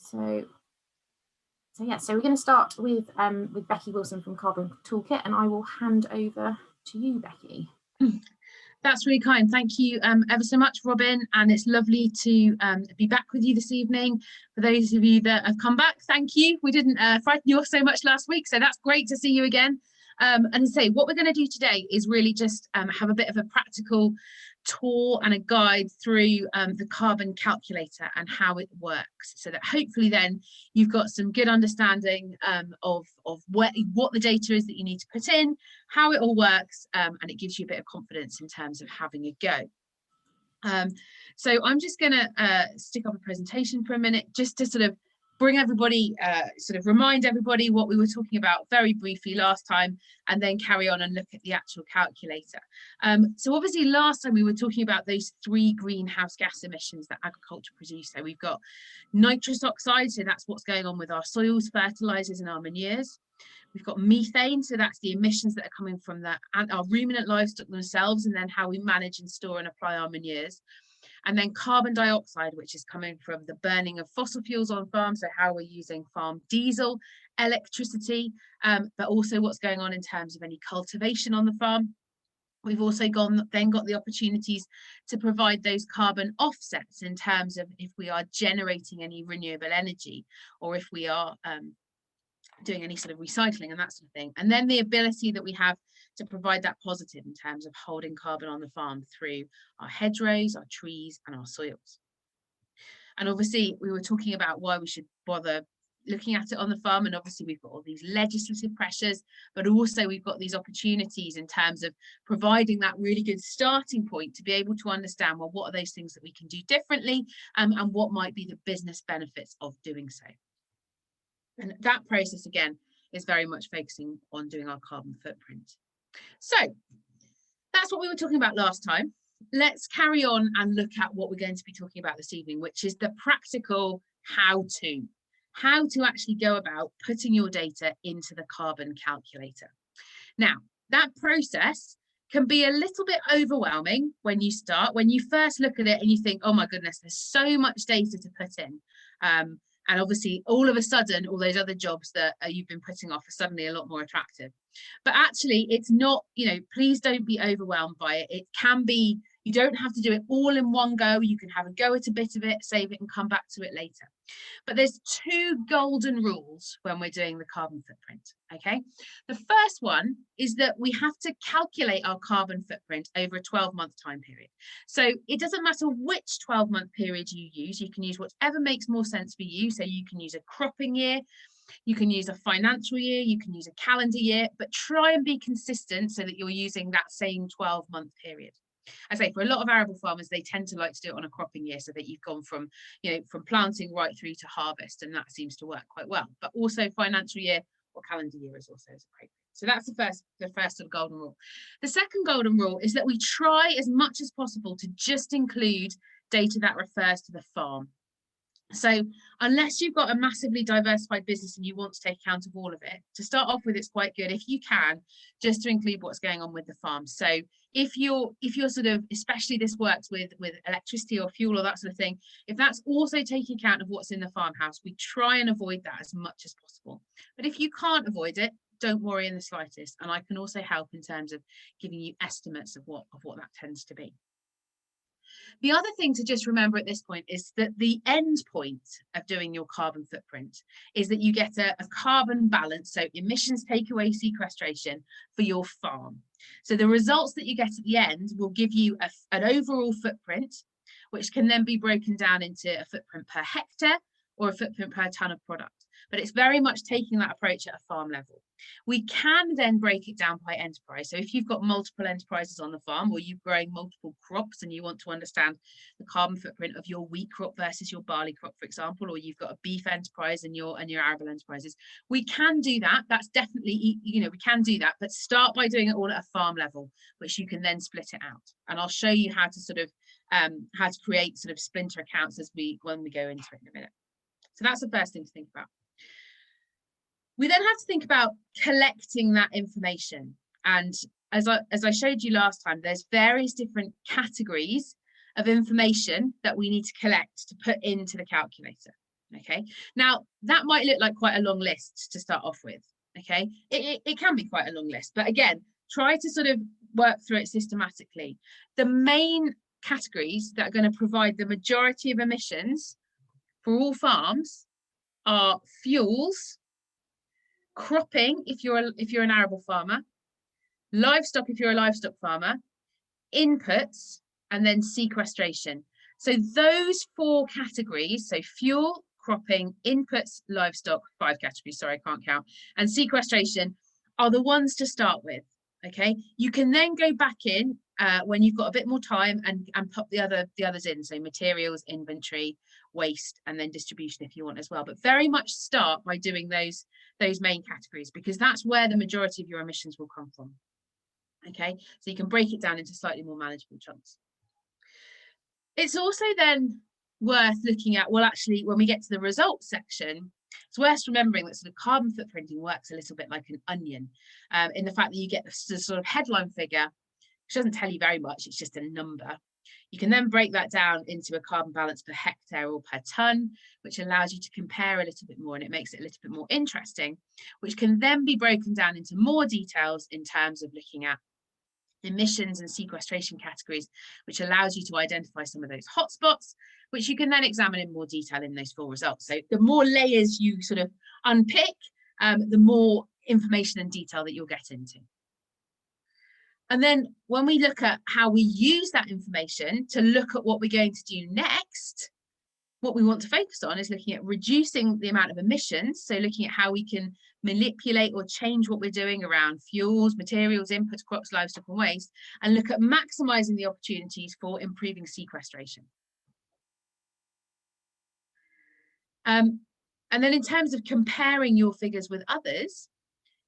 So we're going to start with Becky Wilson from Carbon Toolkit, and I will hand over to you, Becky. That's really kind. Thank you ever so much, Robin. And it's lovely to be back with you this evening. For those of you that have come back, thank you. We didn't frighten you off so much last week, so that's great to see you again. And as I say, what we're going to do today is really just have a bit of a practical tour and a guide through the carbon calculator and how it works, so that hopefully then you've got some good understanding of what the data is that you need to put in, how it all works, and it gives you a bit of confidence in terms of having a go. So I'm just going to stick up a presentation for a minute just to sort of bring everybody, remind everybody what we were talking about very briefly last time, and then carry on and look at the actual calculator. So obviously last time we were talking about those 3 greenhouse gas emissions that agriculture produce. So we've got nitrous oxide, so that's what's going on with our soils, fertilizers and our manures. We've got methane, so that's the emissions that are coming from our ruminant livestock themselves, and then how we manage and store and apply our manures. And then carbon dioxide, which is coming from the burning of fossil fuels on farms, so how we're using farm diesel, electricity, but also what's going on in terms of any cultivation on the farm. We've also then got the opportunities to provide those carbon offsets in terms of if we are generating any renewable energy, or if we are doing any sort of recycling and that sort of thing. And then the ability that we have to provide that positive in terms of holding carbon on the farm through our hedgerows, our trees and our soils. And obviously we were talking about why we should bother looking at it on the farm, and obviously we've got all these legislative pressures, but also we've got these opportunities in terms of providing that really good starting point to be able to understand, well, what are those things that we can do differently, and what might be the business benefits of doing so. And that process again is very much focusing on doing our carbon footprint. So that's what we were talking about last time. Let's carry on and look at what we're going to be talking about this evening, which is the practical how to actually go about putting your data into the carbon calculator. Now, that process can be a little bit overwhelming when you start, when you first look at it and you think, oh my goodness, there's so much data to put in. And obviously, all of a sudden, all those other jobs that you've been putting off are suddenly a lot more attractive. But actually, it's not, please don't be overwhelmed by it. It can be, you don't have to do it all in one go. You can have a go at a bit of it, save it and come back to it later. But there's 2 golden rules when we're doing the carbon footprint, okay? The first one is that we have to calculate our carbon footprint over a 12-month time period. So it doesn't matter which 12-month period you use can use whatever makes more sense for you. So you can use a cropping year, you can use a financial year, you can use a calendar year, but try and be consistent so that you're using that same 12-month period. I say for a lot of arable farmers, they tend to like to do it on a cropping year, so that you've gone from, from planting right through to harvest, and that seems to work quite well. But also financial year or calendar year is also appropriate. So that's the first sort of golden rule. The second golden rule is that we try as much as possible to just include data that refers to the farm. So unless you've got a massively diversified business and you want to take account of all of it, to start off with, it's quite good if you can just to include what's going on with the farm. So if you're sort of, especially this works with electricity or fuel or that sort of thing, if that's also taking account of what's in the farmhouse, we try and avoid that as much as possible. But if you can't avoid it, don't worry in the slightest. And I can also help in terms of giving you estimates of what that tends to be. The other thing to just remember at this point is that the end point of doing your carbon footprint is that you get a carbon balance, so emissions takeaway sequestration for your farm. So the results that you get at the end will give you an overall footprint, which can then be broken down into a footprint per hectare or a footprint per tonne of product. But it's very much taking that approach at a farm level. We can then break it down by enterprise. So if you've got multiple enterprises on the farm, or you're growing multiple crops and you want to understand the carbon footprint of your wheat crop versus your barley crop, for example, or you've got a beef enterprise and your arable enterprises, we can do that. That's definitely, we can do that, but start by doing it all at a farm level, which you can then split it out. And I'll show you how to sort of how to create sort of splinter accounts when we go into it in a minute. So that's the first thing to think about. We then have to think about collecting that information. And as I showed you last time, there's various different categories of information that we need to collect to put into the calculator. Okay, now that might look like quite a long list to start off with. Okay, it can be quite a long list, but again, try to sort of work through it systematically. The main categories that are going to provide the majority of emissions for all farms are fuels, cropping if you're an arable farmer, livestock if you're a livestock farmer, inputs, and then sequestration. So those 4 categories, so fuel, cropping, inputs, livestock, 5 categories, sorry, I can't count, and sequestration are the ones to start with. Okay, you can then go back in when you've got a bit more time and pop the others in, so materials, inventory, waste, and then distribution if you want as well. But very much start by doing those main categories, because that's where the majority of your emissions will come from. Okay, so you can break it down into slightly more manageable chunks. It's also then worth looking at, well, actually, when we get to the results section, it's worth remembering that sort of carbon footprinting works a little bit like an onion, in the fact that you get the sort of headline figure, which doesn't tell you very much, it's just a number. You can then break that down into a carbon balance per hectare or per tonne, which allows you to compare a little bit more, and it makes it a little bit more interesting, which can then be broken down into more details in terms of looking at emissions and sequestration categories, which allows you to identify some of those hotspots, which you can then examine in more detail in those 4 results. So the more layers you sort of unpick, the more information and detail that you'll get into. And then when we look at how we use that information to look at what we're going to do next, what we want to focus on is looking at reducing the amount of emissions. So looking at how we can manipulate or change what we're doing around fuels, materials, inputs, crops, livestock, and waste, and look at maximizing the opportunities for improving sequestration. And then in terms of comparing your figures with others,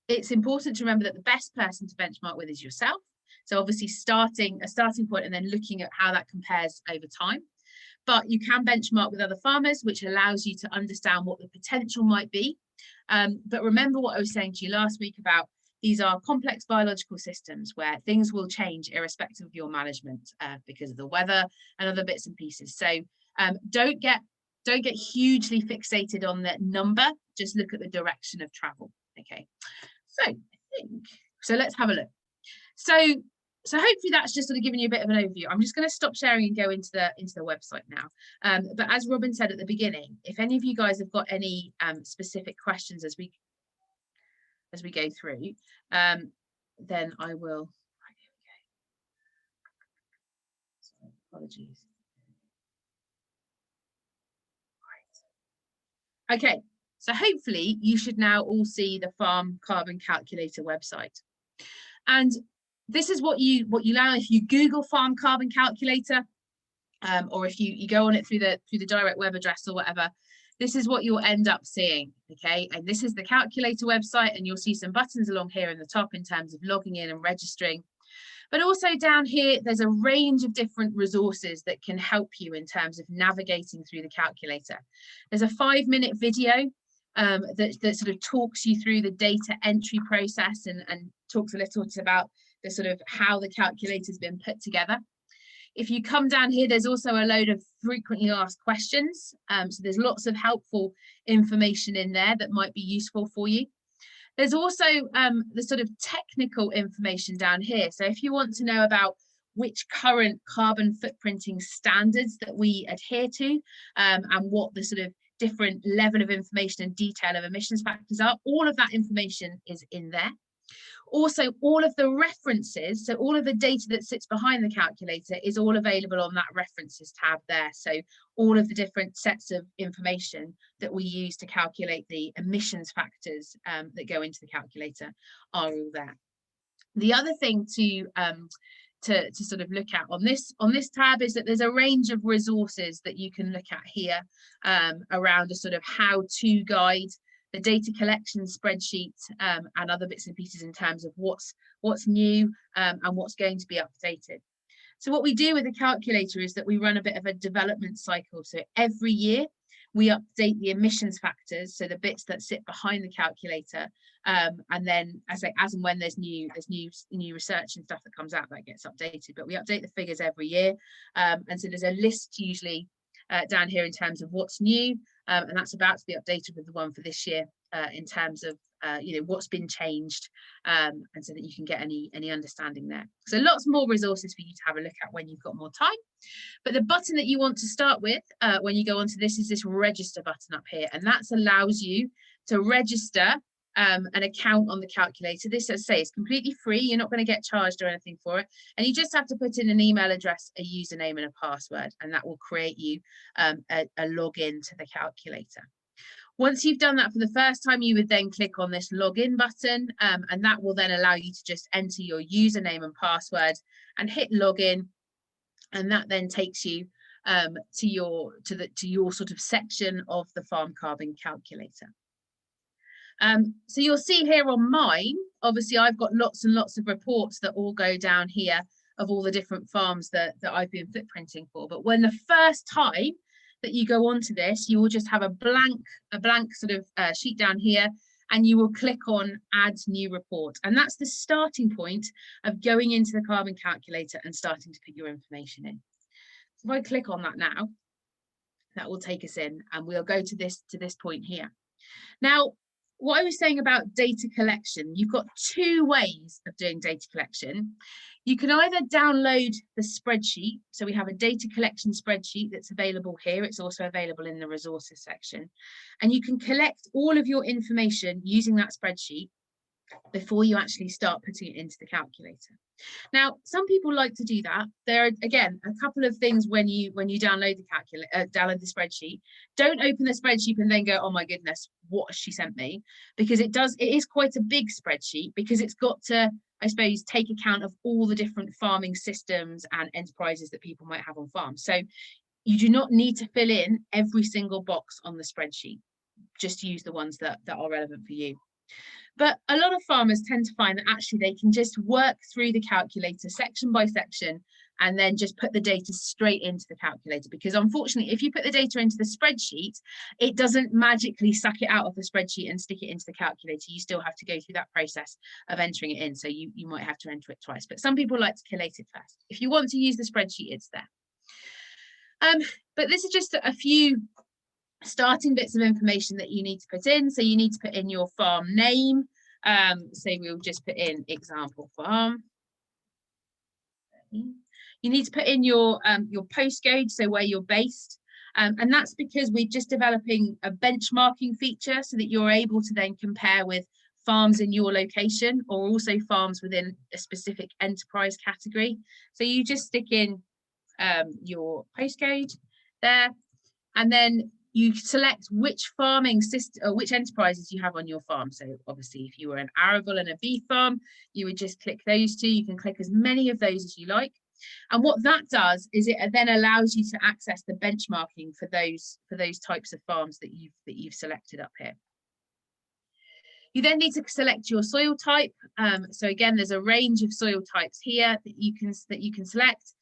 it's important to remember that the best person to benchmark with is yourself. So obviously a starting point and then looking at how that compares over time. But you can benchmark with other farmers, which allows you to understand what the potential might be. But remember what I was saying to you last week about these are complex biological systems where things will change irrespective of your management because of the weather and other bits and pieces. So don't get hugely fixated on that number, just look at the direction of travel. Okay, so let's have a look. So hopefully that's just sort of giving you a bit of an overview. I'm just going to stop sharing and go into the website now. But as Robin said at the beginning, if any of you guys have got any specific questions as we go through, then I will. Right, here we go. Sorry, apologies. Right. Okay, so hopefully you should now all see the Farm Carbon Calculator website, and this is what you learn if you Google Farm Carbon Calculator, or if you go on it through the direct web address or whatever. This is what you'll end up seeing, okay? And this is the calculator website, and you'll see some buttons along here in the top in terms of logging in and registering. But also down here, there's a range of different resources that can help you in terms of navigating through the calculator. There's a 5-minute video that sort of talks you through the data entry process and talks a little bit about the sort of how the calculator's been put together. If you come down here, there's also a load of frequently asked questions. So there's lots of helpful information in there that might be useful for you. There's also the sort of technical information down here. So if you want to know about which current carbon footprinting standards that we adhere to, and what the sort of different level of information and detail of emissions factors are, all of that information is in there. Also, all of the references, so all of the data that sits behind the calculator is all available on that references tab there. So all of the different sets of information that we use to calculate the emissions factors that go into the calculator are all there. The other thing to sort of look at on this tab is that there's a range of resources that you can look at here around a sort of how-to guide, the data collection spreadsheet, and other bits and pieces in terms of what's new and what's going to be updated. So what we do with the calculator is that we run a bit of a development cycle. So every year we update the emissions factors, so the bits that sit behind the calculator, and then as and when there's new research and stuff that comes out, that gets updated. But we update the figures every year, and so there's a list usually down here in terms of what's new, and that's about to be updated with the one for this year in terms of what's been changed, and so that you can get any understanding there. So lots more resources for you to have a look at when you've got more time. But the button that you want to start with when you go onto this is this register button up here, and that allows you to register an account on the calculator. This, as I say, is completely free. You're not going to get charged or anything for it, and you just have to put in an email address, a username and a password, and that will create you a login to the calculator. Once you've done that for the first time, you would then click on this login button, and that will then allow you to just enter your username and password and hit login, and that then takes you to your sort of section of the Farm Carbon calculator. So you'll see here on mine, obviously I've got lots and lots of reports that all go down here of all the different farms that I've been footprinting for. But when the first time that you go onto this, you will just have a blank sort of sheet down here, and you will click on add new report. And that's the starting point of going into the carbon calculator and starting to put your information in. So if I click on that now, that will take us in, and we'll go to this point here. Now, what I was saying about data collection, you've got two ways of doing data collection. You can either download the spreadsheet. So we have a data collection spreadsheet that's available here. It's also available in the resources section. And you can collect all of your information using that spreadsheet before you actually start putting it into the calculator. Now, some people like to do that. There are, again, a couple of things when you download the spreadsheet. Don't open the spreadsheet and then go, oh my goodness, what has she sent me? Because it is quite a big spreadsheet, because it's got to, I suppose, take account of all the different farming systems and enterprises that people might have on farms. So you do not need to fill in every single box on the spreadsheet. Just use the ones that are relevant for you. But a lot of farmers tend to find that actually they can just work through the calculator section by section and then just put the data straight into the calculator, because unfortunately, if you put the data into the spreadsheet, it doesn't magically suck it out of the spreadsheet and stick it into the calculator. You still have to go through that process of entering it in. So you might have to enter it twice, but some people like to collate it first. If you want to use the spreadsheet, it's there. But this is just a few starting bits of information that you need to put in. So you need to put in your farm name. So we'll just put in example farm. You need to put in your postcode, so where you're based. And that's because we're just developing a benchmarking feature so that you're able to then compare with farms in your location, or also farms within a specific enterprise category. So you just stick in your postcode there, and then you select which farming system or which enterprises you have on your farm. So obviously, if you were an arable and a beef farm, you would just click those two. You can click as many of those as you like. And what that does is it then allows you to access the benchmarking for those types of farms that you've selected up here. You then need to select your soil type. So again, there's a range of soil types here that you can select.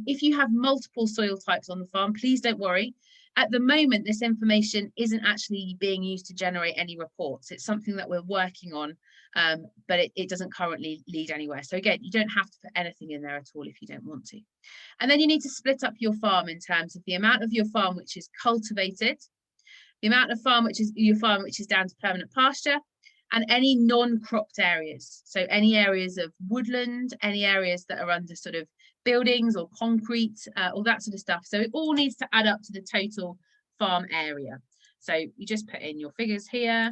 If you have multiple soil types on the farm, please don't worry. At the moment, this information isn't actually being used to generate any reports. It's something that we're working on, but it doesn't currently lead anywhere. So again, you don't have to put anything in there at all if you don't want to. And then you need to split up your farm in terms of the amount of your farm which is cultivated, the amount of your farm which is down to permanent pasture, and any non-cropped areas. So any areas of woodland, any areas that are under sort of buildings or concrete, all that sort of stuff. So it all needs to add up to the total farm area. So you just put in your figures here.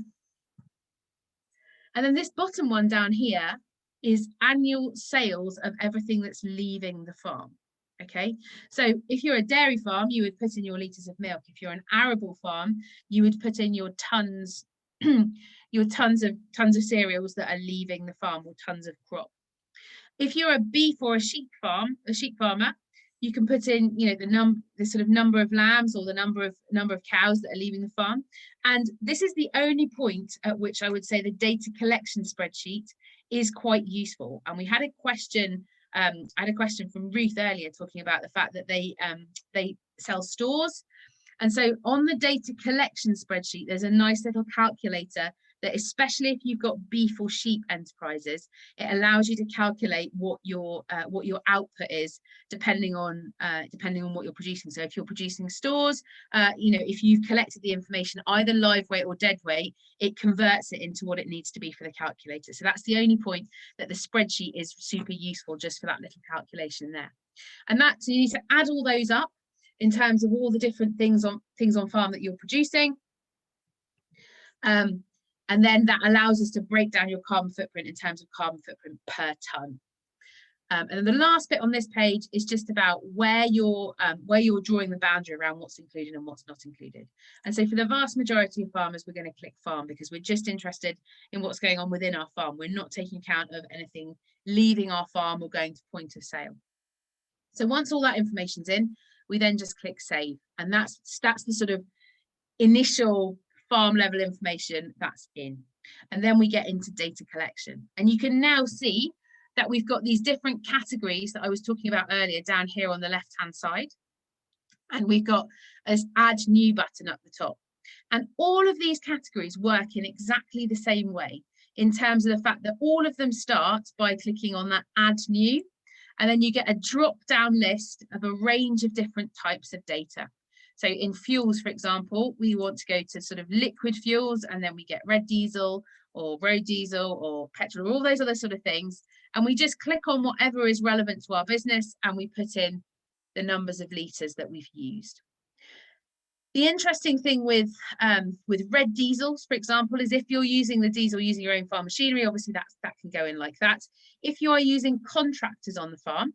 And then this bottom one down here is annual sales of everything that's leaving the farm. Okay, so if you're a dairy farm, you would put in your litres of milk. If you're an arable farm, you would put in your tons tons of cereals that are leaving the farm, or tons of crop. If you're a beef or a sheep farmer, you can put in, the sort of number of lambs or the number of cows that are leaving the farm. And this is the only point at which I would say the data collection spreadsheet is quite useful. And we had a question, from Ruth earlier talking about the fact that they sell stores. And so on the data collection spreadsheet, there's a nice little calculator that, especially if you've got beef or sheep enterprises, it allows you to calculate what your output is depending on what you're producing. So if you're producing stores, if you've collected the information either live weight or dead weight, it converts it into what it needs to be for the calculator. So that's the only point that the spreadsheet is super useful, just for that little calculation there. And so you need to add all those up in terms of all the different things on farm that you're producing. And then that allows us to break down your carbon footprint in terms of carbon footprint per tonne. And then the last bit on this page is just about where you're drawing the boundary around what's included and what's not included. And so for the vast majority of farmers, we're going to click farm because we're just interested in what's going on within our farm. We're not taking account of anything leaving our farm or going to point of sale. So once all that information's in, we then just click save, and that's the sort of initial farm level information that's in. And then we get into data collection, and you can now see that we've got these different categories that I was talking about earlier down here on the left hand side, and we've got this add new button up the top, and all of these categories work in exactly the same way in terms of the fact that all of them start by clicking on that add new, and then you get a drop down list of a range of different types of data. So in fuels, for example, we want to go to sort of liquid fuels, and then we get red diesel or road diesel or petrol, all those other sort of things. And we just click on whatever is relevant to our business, and we put in the numbers of litres that we've used. The interesting thing with red diesels, for example, is if you're using the diesel using your own farm machinery, obviously that can go in like that. If you are using contractors on the farm,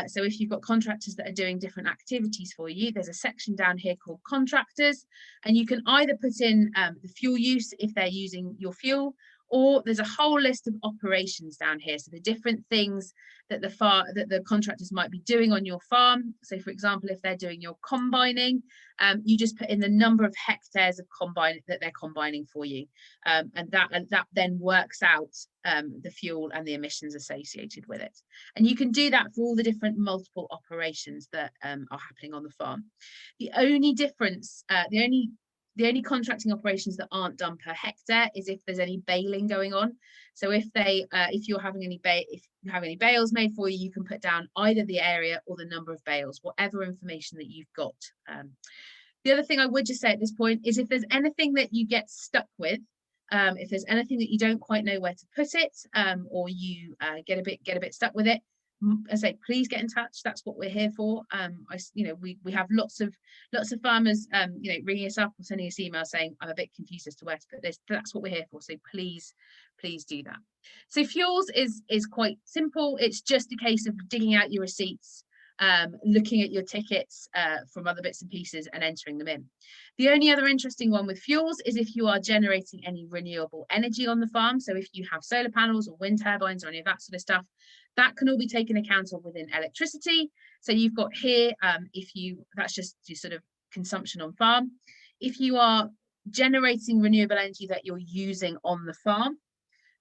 so if you've got contractors that are doing different activities for you, there's a section down here called contractors, and you can either put in the fuel use if they're using your fuel, or there's a whole list of operations down here. So the different things that the contractors might be doing on your farm. So for example, if they're doing your combining, you just put in the number of hectares of combine that they're combining for you. And that then works out the fuel and the emissions associated with it. And you can do that for all the different multiple operations that are happening on the farm. The only difference, the only contracting operations that aren't done per hectare is if there's any baling going on. So if you're having any bales made for you, you can put down either the area or the number of bales, whatever information that you've got. The other thing I would just say at this point is if there's anything that you get stuck with, if there's anything that you don't quite know where to put it, or you get a bit stuck with it, I say, please get in touch. That's what we're here for. We have lots of farmers, ringing us up or sending us emails saying, I'm a bit confused as to where to put this. That's what we're here for. So please do that. So fuels is quite simple. It's just a case of digging out your receipts, looking at your tickets from other bits and pieces and entering them in. The only other interesting one with fuels is if you are generating any renewable energy on the farm. So if you have solar panels or wind turbines or any of that sort of stuff, that can all be taken account of within electricity. So you've got here, that's just your sort of consumption on farm. If you are generating renewable energy that you're using on the farm,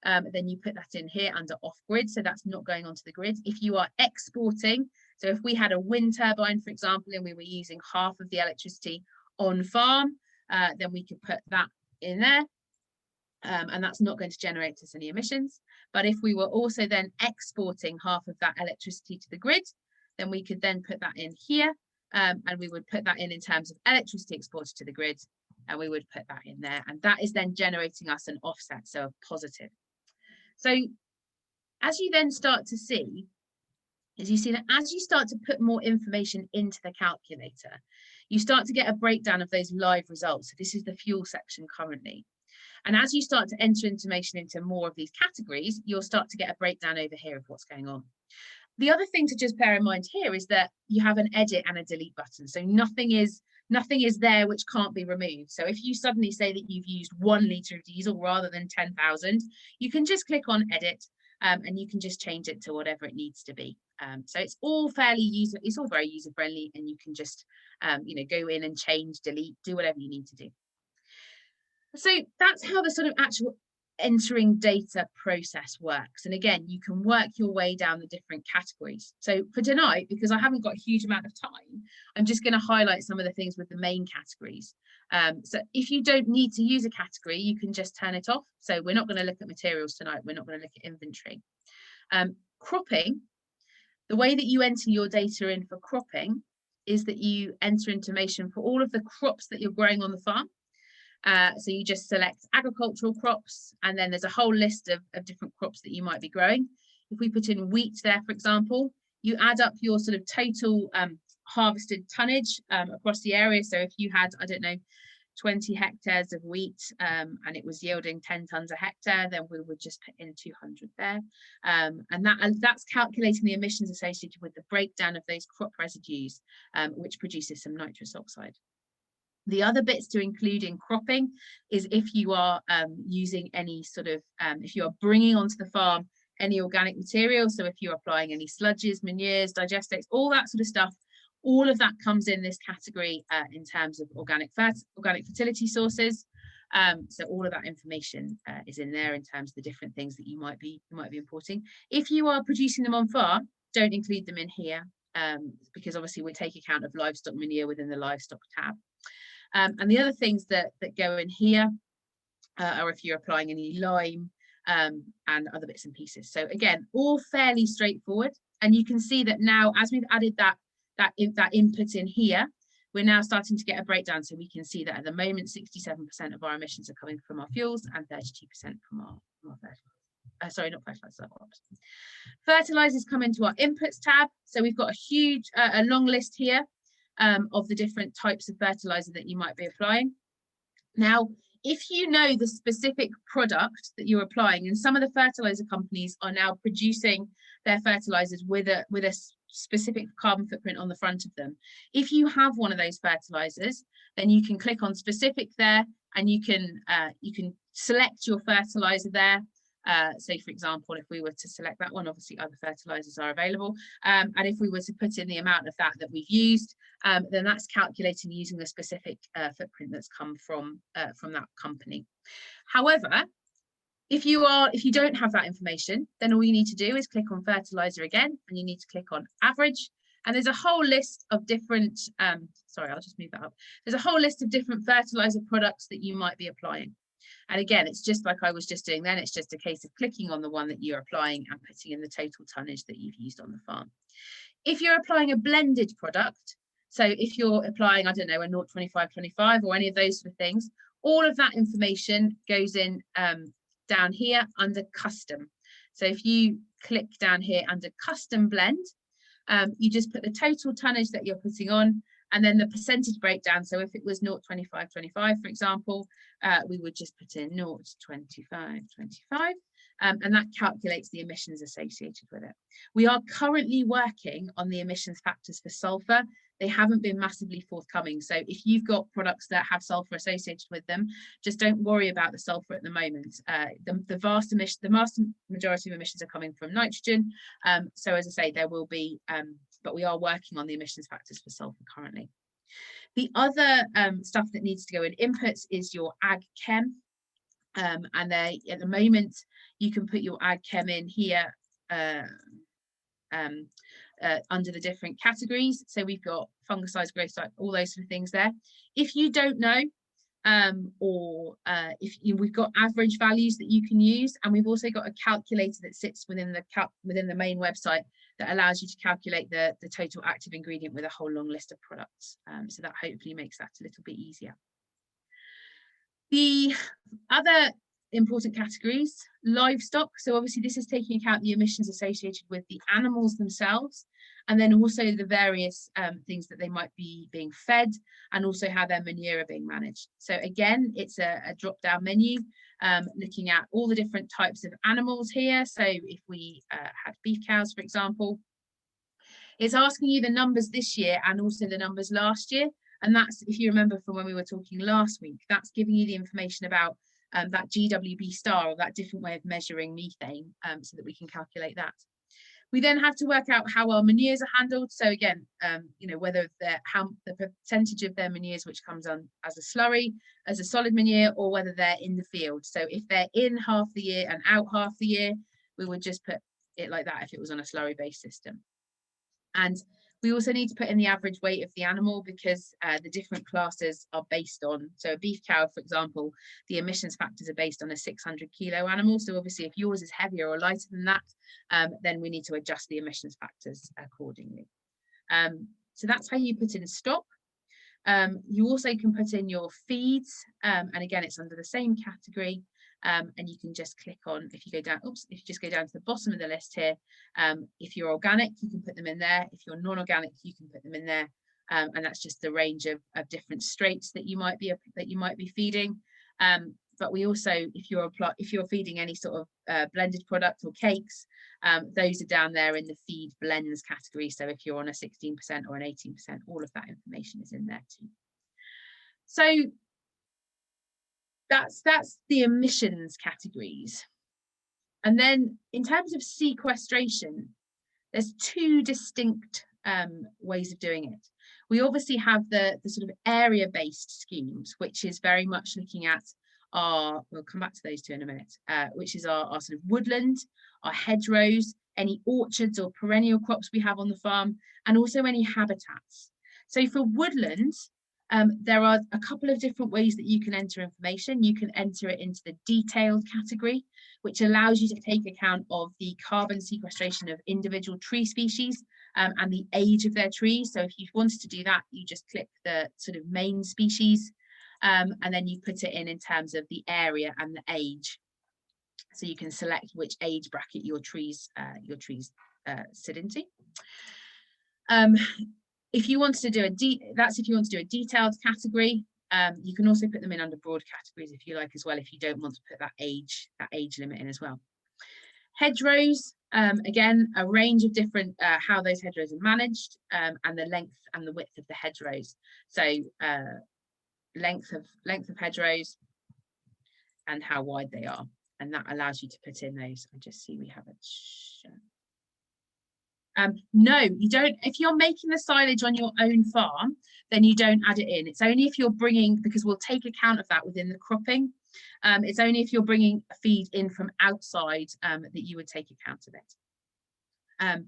then you put that in here under off grid. So that's not going onto the grid. If you are exporting, so if we had a wind turbine, for example, and we were using half of the electricity on farm, then we could put that in there. And that's not going to generate us any emissions. But if we were also then exporting half of that electricity to the grid, then we could then put that in here, and we would put that in terms of electricity exported to the grid, and we would put that in there, and that is then generating us an offset, so a positive. So as you then start to see, is you see that as you start to put more information into the calculator, you start to get a breakdown of those live results. So this is the fuel section currently. And as you start to enter information into more of these categories, you'll start to get a breakdown over here of what's going on. The other thing to just bear in mind here is that you have an edit and a delete button. So nothing is there which can't be removed. So if you suddenly say that you've used 1 litre of diesel rather than 10,000, you can just click on edit, and you can just change it to whatever it needs to be. So it's all very user friendly, and you can just go in and change, delete, do whatever you need to do. So that's how the sort of actual entering data process works. And again, you can work your way down the different categories. So for tonight, because I haven't got a huge amount of time, I'm just going to highlight some of the things with the main categories. So if you don't need to use a category, you can just turn it off. So we're not going to look at materials tonight. We're not going to look at inventory. Cropping, the way that you enter your data in for cropping is that you enter information for all of the crops that you're growing on the farm. So you just select agricultural crops, and then there's a whole list of different crops that you might be growing. If we put in wheat there, for example, you add up your sort of total harvested tonnage across the area. So if you had, I don't know, 20 hectares of wheat and it was yielding 10 tons a hectare, then we would just put in 200 there. And that's calculating the emissions associated with the breakdown of those crop residues, which produces some nitrous oxide. The other bits to include in cropping is if you are using any sort of, if you are bringing onto the farm any organic material, so if you're applying any sludges, manures, digestates, all that sort of stuff, all of that comes in this category in terms of organic fertility sources. So all of that information is in there in terms of the different things that you might be importing. If you are producing them on farm, don't include them in here because obviously we take account of livestock manure within the livestock tab. And the other things that go in here are if you're applying any lime and other bits and pieces. So again, all fairly straightforward. And you can see that now, as we've added that input in here, we're now starting to get a breakdown. So we can see that at the moment, 67% of our emissions are coming from our fuels and 32% from our fertilizers. Sorry, not fertilizers, crops. Fertilizers come into our inputs tab. So we've got a huge, a long list here of the different types of fertilizer that you might be applying. Now, if you know the specific product that you're applying, and some of the fertilizer companies are now producing their fertilizers with a specific carbon footprint on the front of them. If you have one of those fertilizers, then you can click on specific there, and you can select your fertilizer there. So for example, if we were to select that one, obviously other fertilizers are available. And if we were to put in the amount of that we've used, then that's calculating using the specific footprint that's come from that company. However, if you don't have that information, then all you need to do is click on fertilizer again, and you need to click on average. And there's a whole list of different, sorry, I'll just move that up. There's a whole list of different fertilizer products that you might be applying. And again, it's just like I was just doing then, it's just a case of clicking on the one that you're applying and putting in the total tonnage that you've used on the farm. If you're applying a blended product, so if you're applying, I don't know, a 0.25/25 or any of those sort of things, all of that information goes in down here under custom. So if you click down here under custom blend, you just put the total tonnage that you're putting on, and then the percentage breakdown. So if it was 0.25/25, for example, we would just put in 0.25/25, and that calculates the emissions associated with it. We are currently working on the emissions factors for sulphur. They haven't been massively forthcoming. So if you've got products that have sulphur associated with them, just don't worry about the sulphur at the moment. The vast majority of emissions are coming from nitrogen. So as I say, there will be, but we are working on the emissions factors for sulphur currently. The other stuff that needs to go in inputs is your ag chem. And at the moment, you can put your ag chem in here under the different categories. So we've got fungicides, growth cycle, all those sort of things there. If you don't know, we've got average values that you can use, and we've also got a calculator that sits within the main website that allows you to calculate the total active ingredient with a whole long list of products. So that hopefully makes that a little bit easier. The other important categories, livestock. So obviously this is taking account the emissions associated with the animals themselves, and then also the various things that they might be being fed, and also how their manure are being managed. So again, it's a drop-down menu looking at all the different types of animals here. So if we had beef cows, for example, it's asking you the numbers this year and also the numbers last year. And that's, if you remember from when we were talking last week, that's giving you the information about that GWB star, or that different way of measuring methane, so that we can calculate that. We then have to work out how our manures are handled. So again, you know, whether the percentage of their manures which comes on as a slurry, as a solid manure, or whether they're in the field. So if they're in half the year and out half the year, we would just put it like that if it was on a slurry based system. And we also need to put in the average weight of the animal, because the different classes are based on, so a beef cow, for example, the emissions factors are based on a 600 kilo animal. So obviously if yours is heavier or lighter than that, then we need to adjust the emissions factors accordingly. So that's how you put in stock. You also can put in your feeds, and again, it's under the same category. And you can just click on, if you go down, if you just go down to the bottom of the list here, if you're organic, you can put them in there. If you're non-organic, you can put them in there. And that's just the range of different straights that you might be feeding. But we also, if you're feeding any sort of blended product or cakes, those are down there in the feed blends category. So if you're on a 16% or an 18%, all of that information is in there too. So that's the emissions categories. And then in terms of sequestration, there's two distinct ways of doing it. We obviously have the sort of area-based schemes, which is very much looking at our, we'll come back to those two in a minute, which is our sort of woodland, our hedgerows, any orchards or perennial crops we have on the farm, and also any habitats. So for woodland, there are a couple of different ways that you can enter information. You can enter it into the detailed category, which allows you to take account of the carbon sequestration of individual tree species and the age of their trees. So if you wanted to do that, you just click the sort of main species, and then you put it in terms of the area and the age. So you can select which age bracket your trees sit into. If you want to do if you want to do a detailed category, you can also put them in under broad categories if you like as well, if you don't want to put that age limit in as well. Hedgerows, again, a range of different how those hedgerows are managed, and the length and the width of the hedgerows. So length of hedgerows and how wide they are, and that allows you to put in those. I just see we have it shown. No, you don't. If you're making the silage on your own farm, then you don't add it in. It's only if you're bringing, because we'll take account of that within the cropping. It's only if you're bringing a feed in from outside that you would take account of it.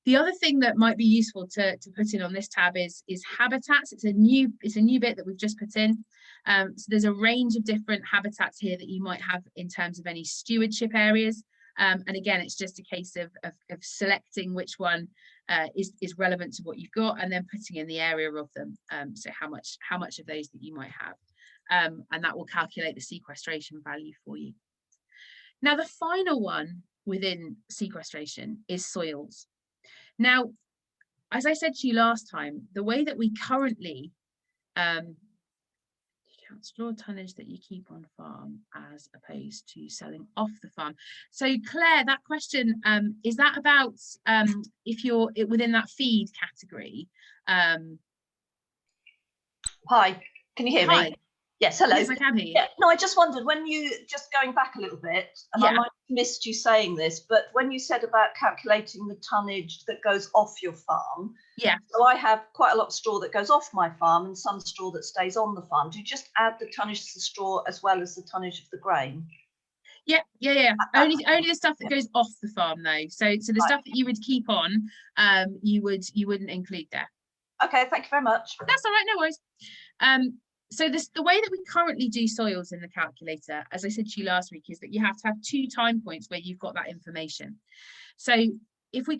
The other thing that might be useful to put in on this tab is habitats. It's a new bit that we've just put in. So there's a range of different habitats here that you might have in terms of any stewardship areas. And again, it's just a case of selecting which one is relevant to what you've got, and then putting in the area of them. So how much of those that you might have, and that will calculate the sequestration value for you. Now, the final one within sequestration is soils. Now, as I said to you last time, the way that we currently straw tonnage that you keep on farm as opposed to selling off the farm. So Claire, that question, is that about if you're within that feed category? Hi, can you hear me? Yes, hello. Yes, I can hear you. Yeah, no, I just wondered, when you, just going back a little bit, and I might have missed you saying this, but when you said about calculating the tonnage that goes off your farm, so I have quite a lot of straw that goes off my farm and some straw that stays on the farm. Do you just add the tonnage to the straw as well as the tonnage of the grain? Yeah. Only the stuff that goes off the farm though. So the stuff that you would keep on, you wouldn't include there. Okay, thank you very much. That's all right, no worries. So the way that we currently do soils in the calculator, as I said to you last week, is that you have to have 2 time points where you've got that information. So if we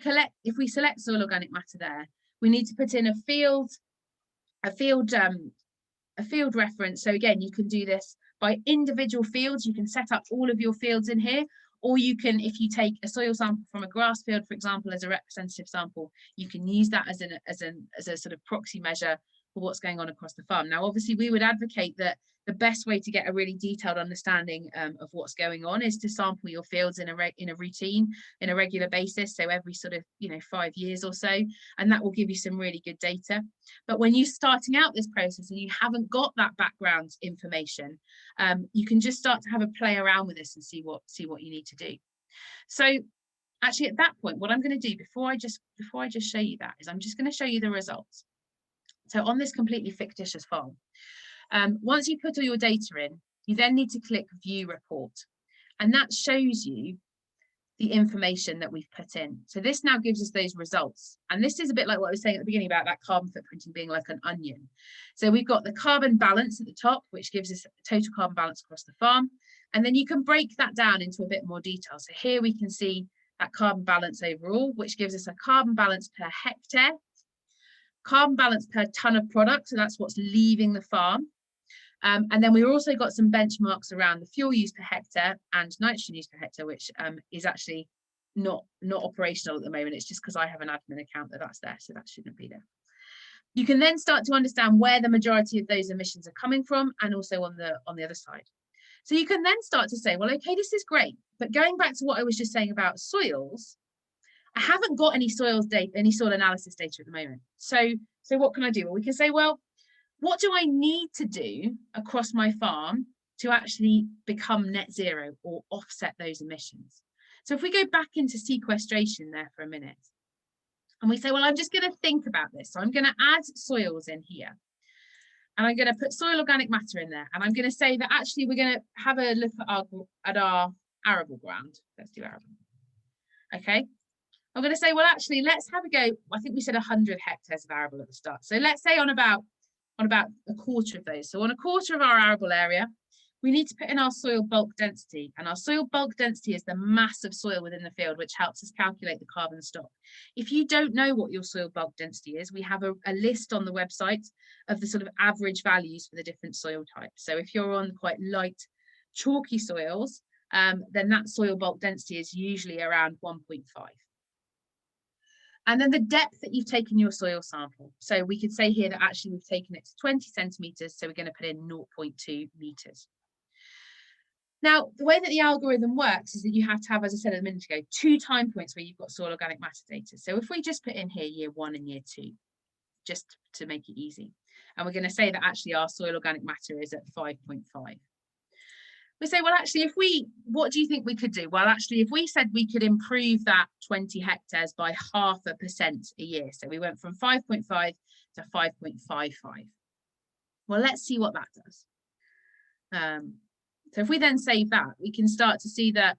select soil organic matter there, we need to put in a field reference. So again, you can do this by individual fields. You can set up all of your fields in here, or you can, if you take a soil sample from a grass field, for example, as a representative sample, you can use that as a sort of proxy measure for what's going on across the farm. Now, obviously, we would advocate that the best way to get a really detailed understanding of what's going on is to sample your fields in a regular basis, so every sort of 5 years or so, and that will give you some really good data. But when you're starting out this process and you haven't got that background information, you can just start to have a play around with this and see what you need to do. So Actually, at that point, what I'm going to do before I just show you that is I'm just going to show you the results. So on this completely fictitious farm, once you put all your data in, you then need to click View Report, and that shows you the information that we've put in. So this now gives us those results. And this is a bit like what I was saying at the beginning about that carbon footprinting being like an onion. So we've got the carbon balance at the top, which gives us total carbon balance across the farm. And then you can break that down into a bit more detail. So here we can see that carbon balance overall, which gives us a carbon balance per hectare, carbon balance per ton of product. So that's what's leaving the farm. And then we've also got some benchmarks around the fuel use per hectare and nitrogen use per hectare, which is actually not operational at the moment. It's just because I have an admin account that's there, so that shouldn't be there. You can then start to understand where the majority of those emissions are coming from, and also on the other side. So you can then start to say, well, okay, this is great, but going back to what I was just saying about soils, I haven't got any soils data, any soil analysis data at the moment. So what can I do? Well, we can say, well, what do I need to do across my farm to actually become net zero or offset those emissions? So if we go back into sequestration there for a minute, and we say, well, I'm just going to think about this. So I'm going to add soils in here, and I'm going to put soil organic matter in there. And I'm going to say that actually we're going to have a look at our arable ground. Let's do arable. Okay. I'm going to say, well, actually, let's have a go. I think we said 100 hectares of arable at the start. So let's say on about a quarter of those. So on a quarter of our arable area, we need to put in our soil bulk density. And our soil bulk density is the mass of soil within the field, which helps us calculate the carbon stock. If you don't know what your soil bulk density is, we have a list on the website of the sort of average values for the different soil types. So if you're on quite light, chalky soils, then that soil bulk density is usually around 1.5. And then the depth that you've taken your soil sample. So we could say here that actually we've taken it to 20 centimetres, so we're going to put in 0.2 metres. Now, the way that the algorithm works is that you have to have, as I said a minute ago, 2 time points where you've got soil organic matter data. So if we just put in here year 1 and year 2, just to make it easy, and we're going to say that actually our soil organic matter is at 5.5. We say, well, actually, what do you think we could do? Well, actually, if we said we could improve that 20 hectares by 0.5% a year, so we went from 5.5 to 5.55. Well, let's see what that does. So if we then save that, we can start to see that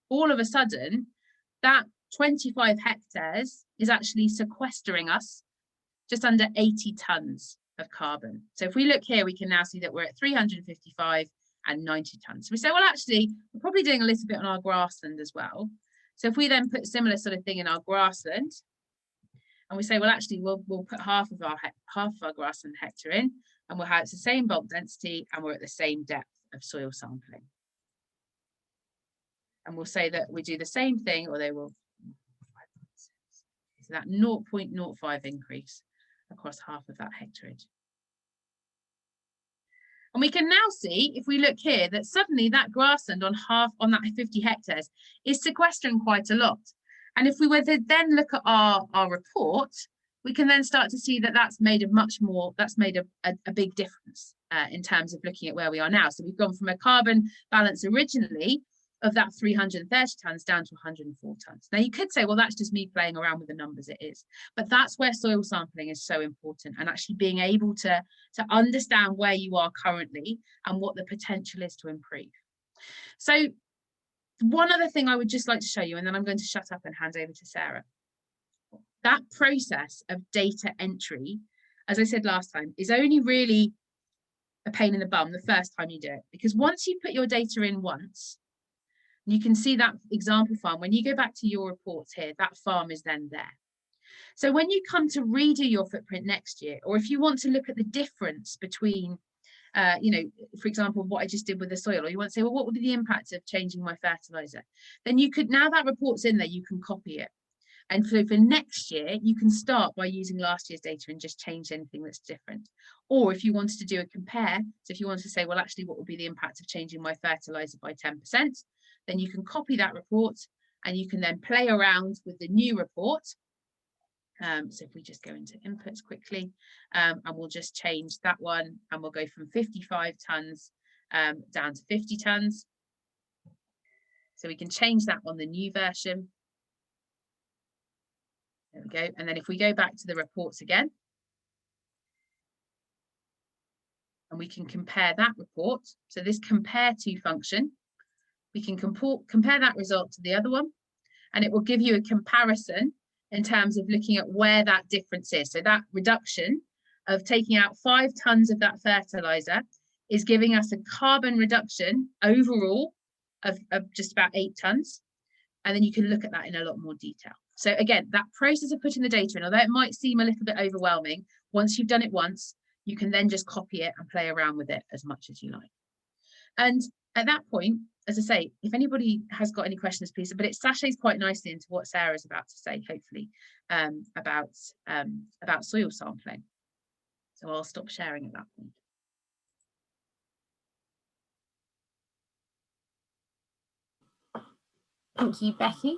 all of a sudden, that 25 hectares is actually sequestering us just under 80 tonnes of carbon. So if we look here, we can now see that we're at 355 and 90 tonnes. So we say, well, actually, we're probably doing a little bit on our grassland as well. So if we then put a similar sort of thing in our grassland, and we say, well, actually, we'll put half of our grassland hectare in, and we'll have it's the same bulk density, and we're at the same depth of soil sampling. And we'll say that we do the same thing, or they will. So that 0.05 increase across half of that hectareage. And we can now see, if we look here, that suddenly that grassland on that 50 hectares is sequestering quite a lot. And if we were to then look at our report, we can then start to see that that's made a big difference in terms of looking at where we are now. So we've gone from a carbon balance originally of that 330 tonnes down to 104 tonnes. Now you could say, well, that's just me playing around with the numbers. It is, but that's where soil sampling is so important, and actually being able to understand where you are currently and what the potential is to improve. So one other thing I would just like to show you, and then I'm going to shut up and hand over to Sarah. That process of data entry, as I said last time, is only really a pain in the bum the first time you do it, because once you put your data in once, you can see that example farm. When you go back to your reports here, that farm is then there. So when you come to redo your footprint next year, or if you want to look at the difference between, for example, what I just did with the soil, or you want to say, well, what would be the impact of changing my fertilizer? Then you could, now that report's in there, you can copy it. And so for next year, you can start by using last year's data and just change anything that's different. Or if you wanted to do a compare, so if you wanted to say, well, actually, what would be the impact of changing my fertilizer by 10%? Then you can copy that report and you can then play around with the new report. So if we just go into inputs quickly, and we'll just change that one, and we'll go from 55 tonnes down to 50 tonnes. So we can change that on the new version. There we go. And then if we go back to the reports again, and we can compare that report. So this compare to function, we can compare that result to the other one, and it will give you a comparison in terms of looking at where that difference is. So that reduction of taking out 5 tons of that fertilizer is giving us a carbon reduction overall of just about 8 tons. And then you can look at that in a lot more detail. So again, that process of putting the data in, although it might seem a little bit overwhelming, once you've done it once, you can then just copy it and play around with it as much as you like. And at that point, as I say, if anybody has got any questions, please, but it sachets quite nicely into what Sarah's about to say, hopefully, about soil sampling. So I'll stop sharing at that point. Thank you, Becky.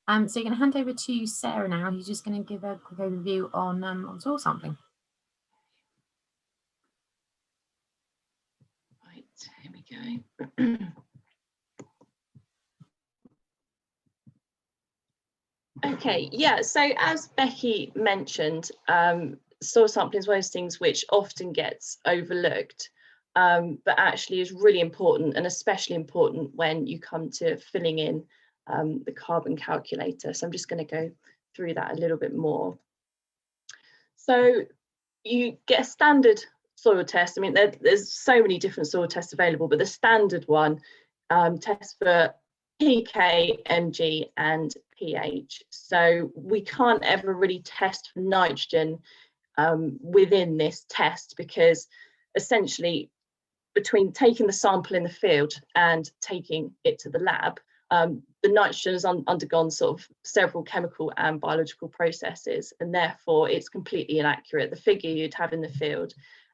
So you're going to hand over to Sarah now, who's just going to give a quick overview on soil sampling. Here we go. Okay, yeah, so as Becky mentioned, soil sampling is one of those things which often gets overlooked, but actually is really important, and especially important when you come to filling in the carbon calculator. So I'm just going to go through that a little bit more. So you get a standard soil test. I mean, there's so many different soil tests available, but the standard one tests for pK, Mg and pH. So we can't ever really test for nitrogen within this test, because essentially between taking the sample in the field and taking it to the lab, the nitrogen has undergone sort of several chemical and biological processes, and therefore it's completely inaccurate. The figure you'd have in the field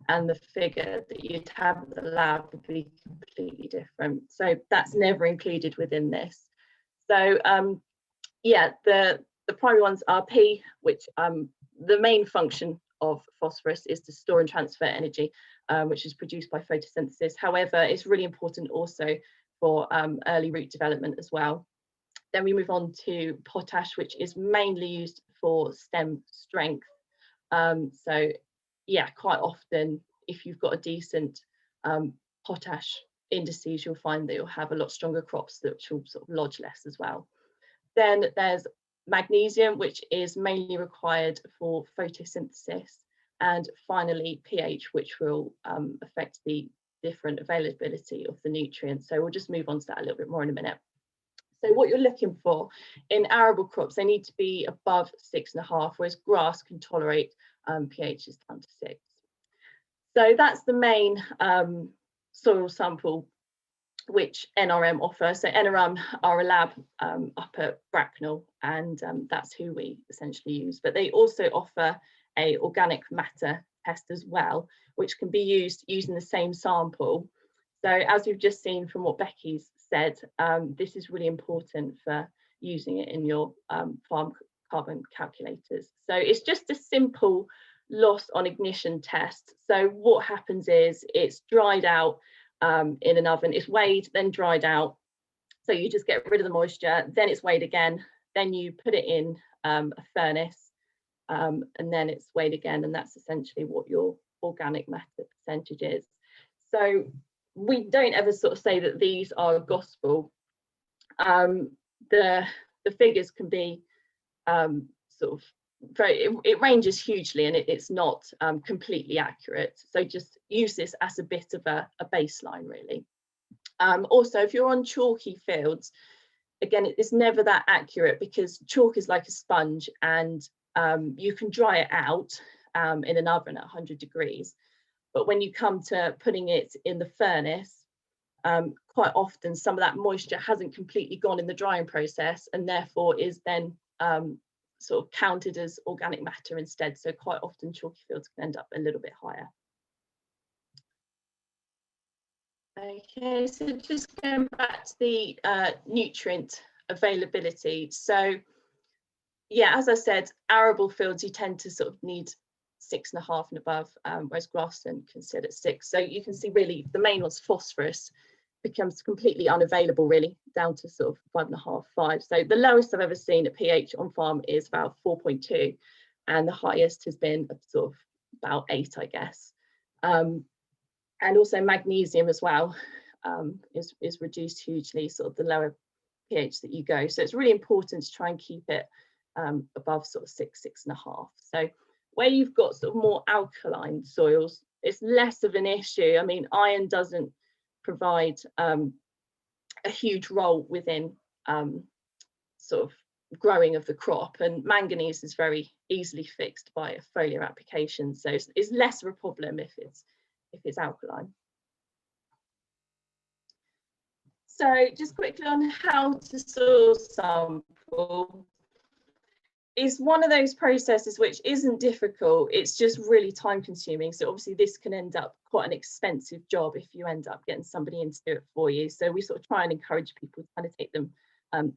and the figure that you'd have at the lab would be completely different. So that's never included within this. So yeah, the primary ones are P, which the main function of phosphorus is to store and transfer energy, which is produced by photosynthesis. However, it's really important also for early root development as well. Then we move on to potash, which is mainly used for stem strength. So yeah, quite often, if you've got a decent potash indices, you'll find that you'll have a lot stronger crops that will sort of lodge less as well. Then there's magnesium, which is mainly required for photosynthesis. And finally, pH, which will affect the different availability of the nutrients. So we'll just move on to that a little bit more in a minute. So what you're looking for in arable crops, they need to be above 6.5, whereas grass can tolerate pHs down to 6. So that's the main soil sample which NRM offer. So NRM are a lab up at Bracknell, and that's who we essentially use. But they also offer a organic matter test as well, which can be used using the same sample. So as we've just seen from what Becky's said, this is really important for using it in your farm carbon calculators. So it's just a simple loss on ignition test. So what happens is it's dried out in an oven, it's weighed, then dried out. So you just get rid of the moisture, then it's weighed again, then you put it in a furnace, and then it's weighed again, and that's essentially what your organic matter percentage is. So we don't ever sort of say that these are gospel. The figures can be sort of very, it ranges hugely, and it's not completely accurate. So just use this as a bit of a baseline, really. Also, if you're on chalky fields, again, it's never that accurate, because chalk is like a sponge, and you can dry it out in an oven at 100 degrees. But when you come to putting it in the furnace, quite often some of that moisture hasn't completely gone in the drying process, and therefore is then sort of counted as organic matter instead. So quite often chalky fields can end up a little bit higher. Okay, so just going back to the nutrient availability. So yeah, as I said, arable fields, you tend to sort of need 6.5 and above, whereas grassland considered 6. So you can see really the main one's phosphorus becomes completely unavailable, really, down to sort of 5.5, 5. So the lowest I've ever seen at pH on farm is about 4.2, and the highest has been sort of about 8, I guess. And also magnesium as well is reduced hugely, sort of the lower pH that you go. So it's really important to try and keep it above sort of 6, 6.5. So where you've got sort of more alkaline soils, it's less of an issue. I mean, iron doesn't provide a huge role within sort of growing of the crop, and manganese is very easily fixed by a foliar application, so it's less of a problem if it's alkaline. So just quickly on how to soil sample, is one of those processes which isn't difficult, it's just really time consuming. So obviously this can end up quite an expensive job if you end up getting somebody in to do it for you. So we sort of try and encourage people to kind of take them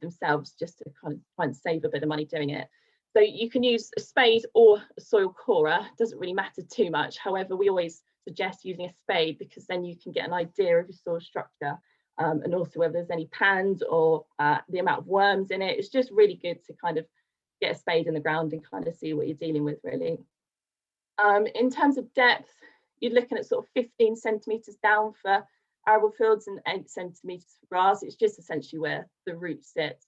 themselves, just to kind of try and save a bit of money doing it. So you can use a spade or a soil corer, doesn't really matter too much. However, we always suggest using a spade because then you can get an idea of your soil structure, and also whether there's any pans or the amount of worms in it. It's just really good to kind of get a spade in the ground and kind of see what you're dealing with, really. In terms of depth, you're looking at sort of 15 centimetres down for arable fields and 8 centimetres for grass. It's just essentially where the roots sit.